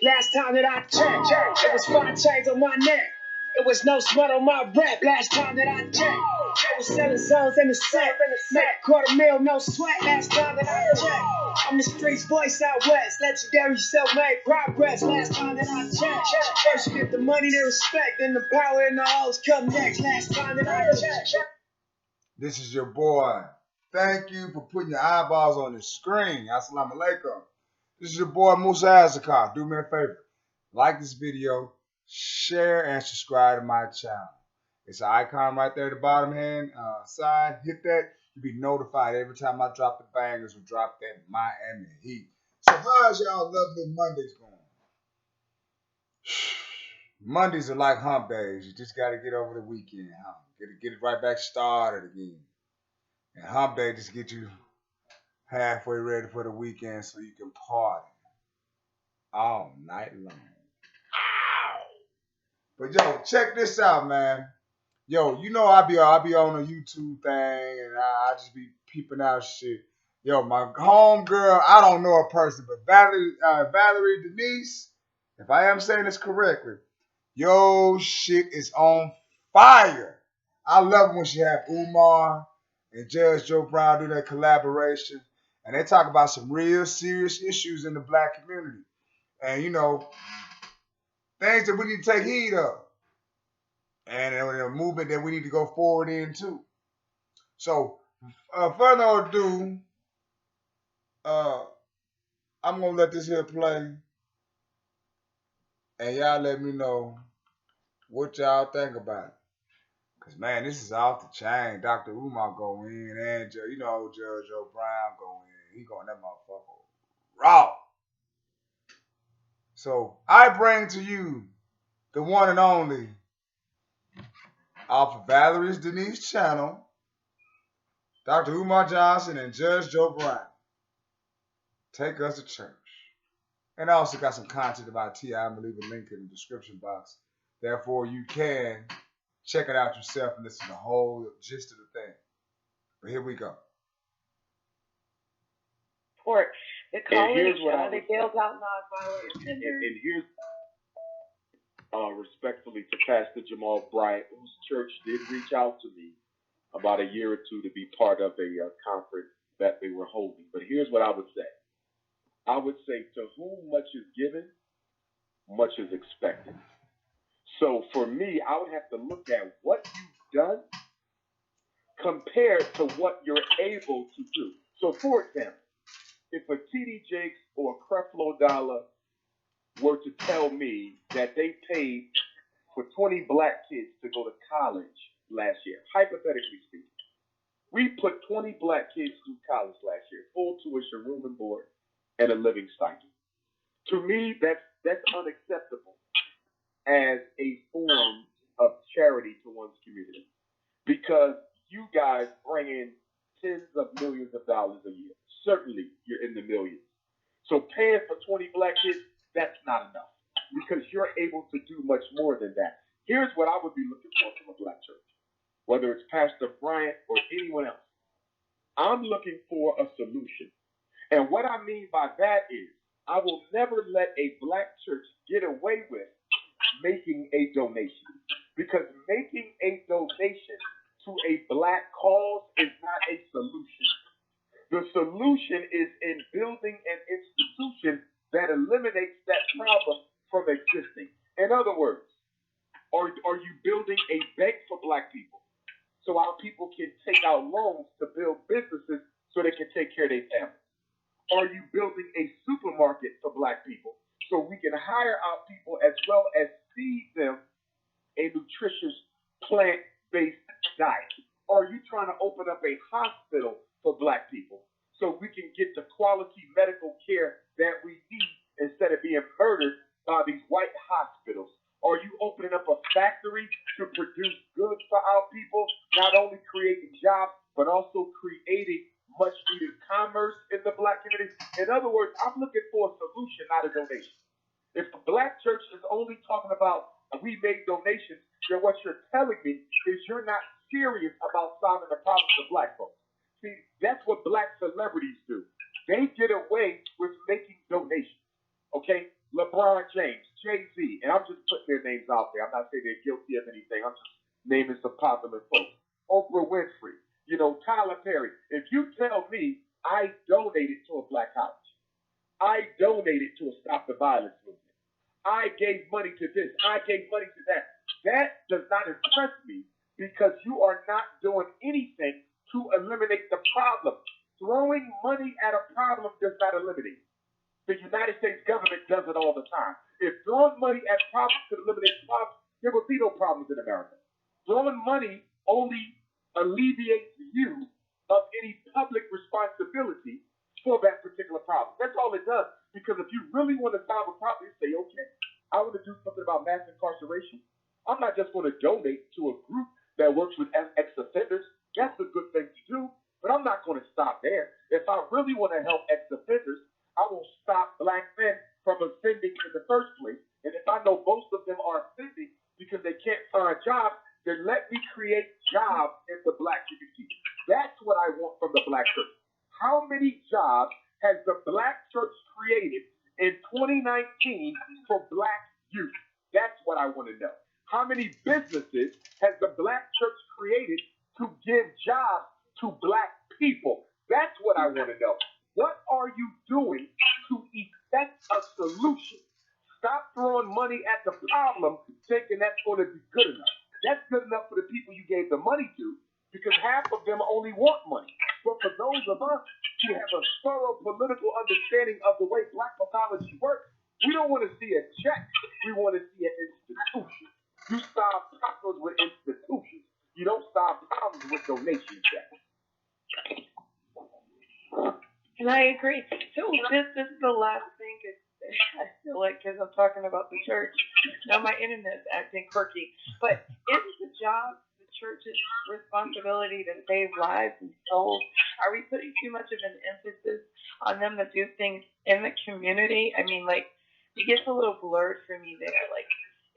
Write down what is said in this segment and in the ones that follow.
Last time that I checked, it was 5 chains on my neck. It was no smut on my rap. Last time that I checked, I was selling zones in the set. Make $250,000, no sweat. Last time that I checked, I'm the streets voice out west. Legendary self-made progress. Last time that I checked, first you get the money, the respect, then the power and the hoes come next. Last time that I checked. This is your boy. Thank you for putting your eyeballs on the screen. Assalamu alaikum. This is your boy Musa Azakar. Do me a favor. Like this video, share, and subscribe to my channel. It's an icon right there at the bottom hand side. Hit that. You'll be notified every time I drop the bangers or drop that Miami Heat. So how's y'all lovely Mondays going? Mondays are like hump days. You just got to get over the weekend hump. Get it right back started again. And hump day just get you halfway ready for the weekend so you can party all night long. But yo, check this out, man. Yo, you know I be on a YouTube thing and I just be peeping out shit. Yo, my home girl, I don't know her person, but Valerie Denise, if I am saying this correctly, yo, shit is on fire. I love it when she have Umar and Judge Joe Brown do that collaboration, and they talk about some real serious issues in the black community, and you know things that we need to take heed of, and a movement that we need to go forward in too. So, further ado, I'm gonna let this here play, and y'all let me know what y'all think about it. Cause man, this is off the chain. Dr. Umar go in, and Judge O'Brien go in. He going that motherfucker raw. So I bring to you the one and only off of Valerie's Denise channel, Dr. Umar Johnson and Judge Joe Bryan. Take us to church. And I also got some content about T.I. I'm going to leave a link in the description box. Therefore, you can check it out yourself and listen to the whole gist of the thing. But here we go. Court. The college, they bailed out nonviolent offenders. And here's respectfully to Pastor Jamal Bryant, whose church did reach out to me about a year or two to be part of a conference that they were holding. But here's what I would say. I would say, to whom much is given, much is expected. So for me, I would have to look at what you've done compared to what you're able to do. So for example, if a TD Jakes or a Creflo Dollar were to tell me that they paid for 20 black kids to go to college last year, hypothetically speaking, we put 20 black kids through college last year, full tuition, room and board, and a living stipend. To me, that's unacceptable as a form of charity to one's community, because you guys bring in tens of millions of dollars a year. Certainly, you're in the millions. So paying for 20 black kids, that's not enough, because you're able to do much more than that. Here's what I would be looking for from a black church, whether it's Pastor Bryant or anyone else. I'm looking for a solution. And what I mean by that is, I will never let a black church get away with making a donation, because making a donation to a black cause is not a solution. The solution is in building an institution that eliminates that problem from existing. In other words, are you building a bank for black people so our people can take out loans to build businesses so they can take care of their families? Are you building a supermarket for black people so we can hire our people as well as feed them a nutritious plant-based diet? Are you trying to open up a hospital for black people so we can get the quality medical care that we need instead of being murdered by these white hospitals? Are you opening up a factory to produce goods for our people, not only creating jobs, but also creating much needed commerce in the black community? In other words, I'm looking for a solution, not a donation. If the black church is only talking about we made donations, then what you're telling me is you're not serious about solving the problems of black folks. See, that's what black celebrities do. They get away with making donations. Okay? LeBron James, Jay-Z, and I'm just putting their names out there. I'm not saying they're guilty of anything. I'm just naming some popular folks. Oprah Winfrey, Tyler Perry. If you tell me I donated to a black college, I donated to a Stop the Violence movement, I gave money to this, I gave money to that, that does not impress me because you are not doing anything to eliminate the problem. Throwing money at a problem does not eliminate it. The United States government does it all the time. If throwing money at problems could eliminate problems, there would be no problems in America. Throwing money only alleviates you of any public responsibility for that particular problem. That's all it does. Because if you really want to solve a problem, you say, okay, I want to do something about mass incarceration. I'm not just going to donate to a group that works with ex-offenders. That's a good thing to do, but I'm not going to stop there. If I really want to help ex-offenders, I will stop black men from offending in the first place. And if I know most of them are offending because they can't find jobs, then let me create jobs in the black community. That's what I want from the black church. How many jobs has the black church created in 2019 for black youth? That's what I want to know. How many businesses has the black church created to give jobs to black people? That's what I want to know. What are you doing to effect a solution? Stop throwing money at the problem thinking that's going to be good enough. That's good enough for the people you gave the money to because half of them only want money. But for those of us who have a thorough political understanding of the way black pathology works, we don't want to see a check. We want to see an institution. You solve problems with institutions. You don't solve problems with donation checks. And I agree. So this is the last thing. I feel like because I'm talking about the church. Now my internet's acting quirky. But isn't the job the church's responsibility to save lives and souls? Are we putting too much of an emphasis on them to do things in the community? I mean, like, it gets a little blurred for me there. Like,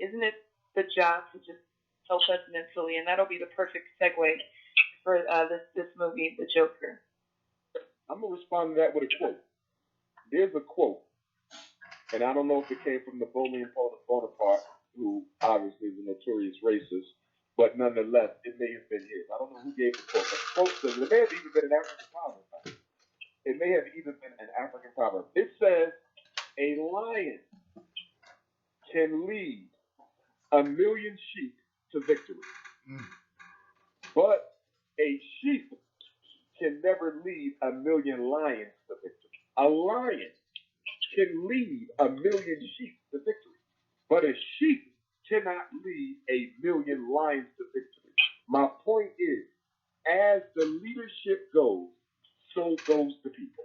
isn't it the job to just help us mentally? And that'll be the perfect segue for this movie, The Joker. I'm going to respond to that with a quote. There's a quote, and I don't know if it came from Napoleon Bonaparte, who obviously is a notorious racist, but nonetheless, it may have been his. I don't know who gave the quote, but the quote says, it may have even been an African proverb. It may have even been an African proverb. It says, a lion can lead 1,000,000 sheep to victory, but a sheep can never lead 1,000,000 lions to victory. A lion can lead 1,000,000 sheep to victory, but a sheep cannot lead 1,000,000 lions to victory. My point is, as the leadership goes, so goes the people.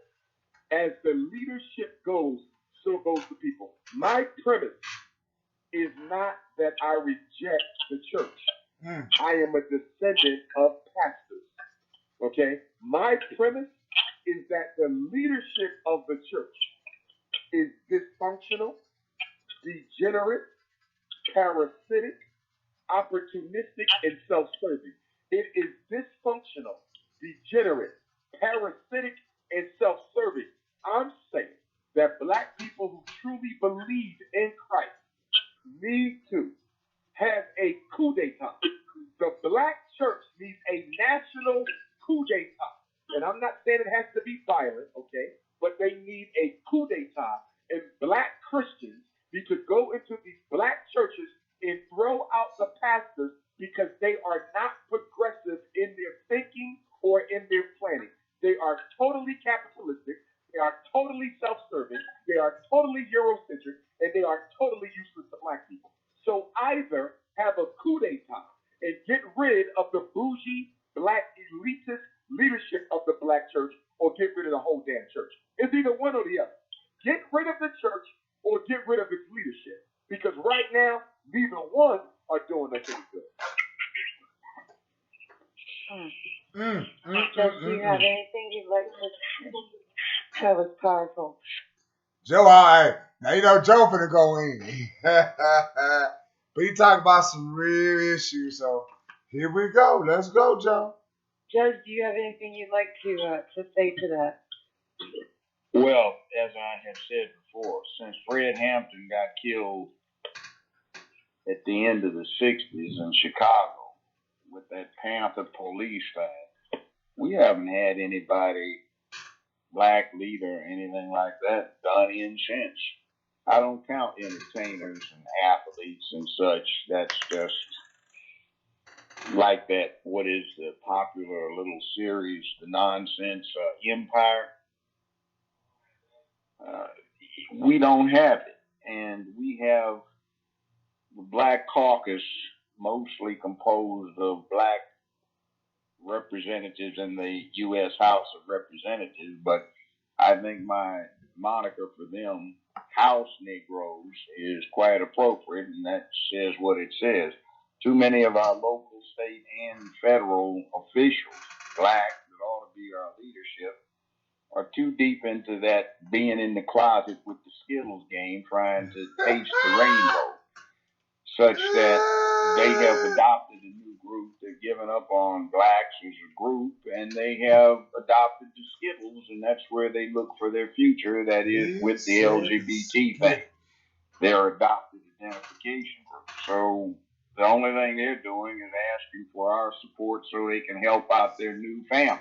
As the leadership goes, so goes the people. My premise is not that I reject the church. I am a descendant of pastors. Okay? My premise is that the leadership of the church is dysfunctional, degenerate, parasitic, opportunistic, and self-serving. It is dysfunctional, degenerate, parasitic, and self-serving. I'm saying that black people who truly believe in Christ need to have a coup d'etat. The black church needs a national coup d'etat. And I'm not saying it has to be violent, okay? But they need a coup d'etat. And black Christians need to go into these black churches and throw out the pastors because they are not progressive in their thinking or in their planning. They are totally capitalistic. They are totally self-serving. They are totally Eurocentric. And they are totally useless to black people. So either have a coup d'etat and get rid of the bougie, black, elitist leadership of the black church, or get rid of the whole damn church. It's either one or the other. Get rid of the church or get rid of its leadership. Because right now, neither one are doing us any good. Do you have anything you'd like to say? That was powerful. Joe, all right. Now you know Joe finna go in. But he talking about some real issues, so here we go. Let's go, Joe. Judge, do you have anything you'd like to say to that? Well, as I have said before. Since Fred Hampton got killed at the end of the 60s in Chicago with that Panther police thing, we haven't had anybody, black leader, anything like that, done in since. I don't count entertainers and athletes and such. That's just like that. What is the popular little series, The Nonsense Empire? Uh, we don't have it. And we have the Black Caucus, mostly composed of black representatives in the U.S. House of Representatives, but I think my moniker for them, House Negroes, is quite appropriate, and that says what it says. Too many of our local, state, and federal officials, black, that ought to be our leadership, are too deep into that being in the closet with the Skittles game, trying to taste the rainbow, such that they have adopted a new group. They've given up on blacks as a group, and they have adopted the Skittles, and that's where they look for their future. That is with the LGBT thing, their adopted identification group. So the only thing they're doing is asking for our support so they can help out their new family.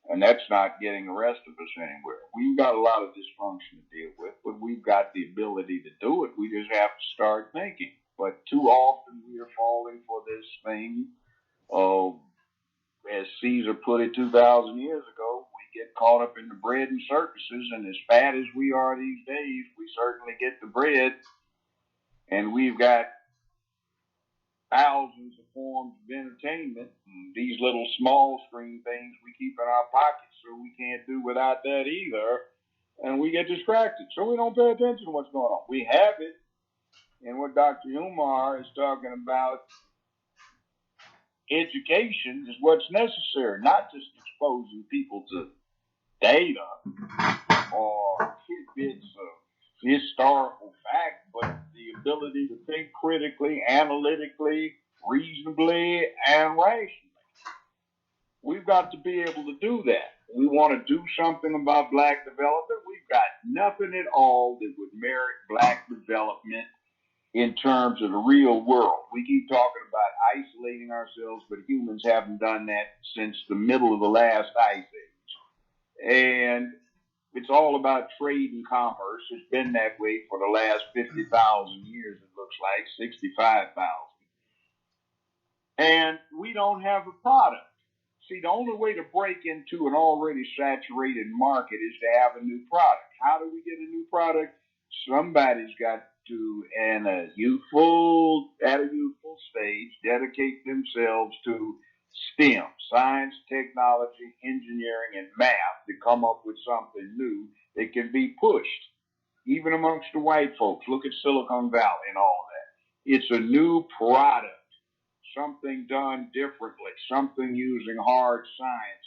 And that's not getting the rest of us anywhere. We've got a lot of dysfunction to deal with, but we've got the ability to do it. We just have to start thinking. But too often we are falling for this thing of, as Caesar put it 2,000 years ago, we get caught up in the bread and circuses, and as fat as we are these days, we certainly get the bread, and we've got thousands of forms of entertainment, and these little small screen things we keep in our pockets, so we can't do without that either, and we get distracted, so we don't pay attention to what's going on. We have it, and what Dr. Umar is talking about, education is what's necessary, not just exposing people to data or tidbits of historical fact, but the ability to think critically, analytically, reasonably, and rationally. We've got to be able to do that. We want to do something about black development. We've got nothing at all that would merit black development in terms of the real world. We keep talking about isolating ourselves, but humans haven't done that since the middle of the last ice age. And it's all about trade and commerce. It's been that way for the last 50,000 years, it looks like, 65,000. And we don't have a product. See, the only way to break into an already saturated market is to have a new product. How do we get a new product? Somebody's got to, at a youthful stage, dedicate themselves to STEM, science, technology, engineering, and math, to come up with something new that can be pushed, even amongst the white folks. Look at Silicon Valley and all that. It's a new product, something done differently, something using hard science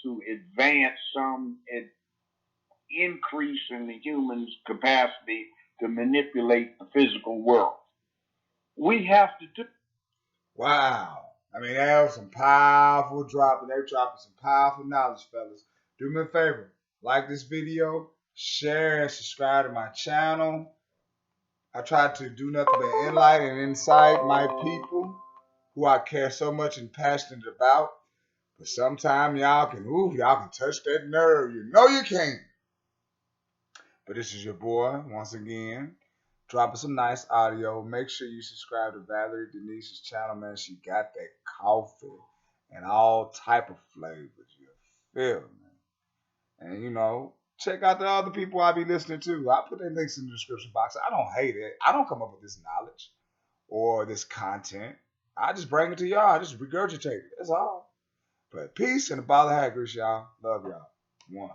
to advance some increase in the human's capacity to manipulate the physical world. We have to do. Wow. I mean, that was some powerful dropping. They're dropping some powerful knowledge, fellas. Do me a favor. Like this video, share, and subscribe to my channel. I try to do nothing but enlighten and incite my people who I care so much and passionate about. But sometimes y'all can touch that nerve. You know you can't. But this is your boy, once again, dropping some nice audio. Make sure you subscribe to Valerie Denise's channel, man. She got that coffee and all type of flavors. You feel me? And check out the other people I be listening to. I put their links in the description box. I don't hate it. I don't come up with this knowledge or this content. I just bring it to y'all. I just regurgitate it. That's all. But peace and a bottle of haggis, y'all. Love y'all. One.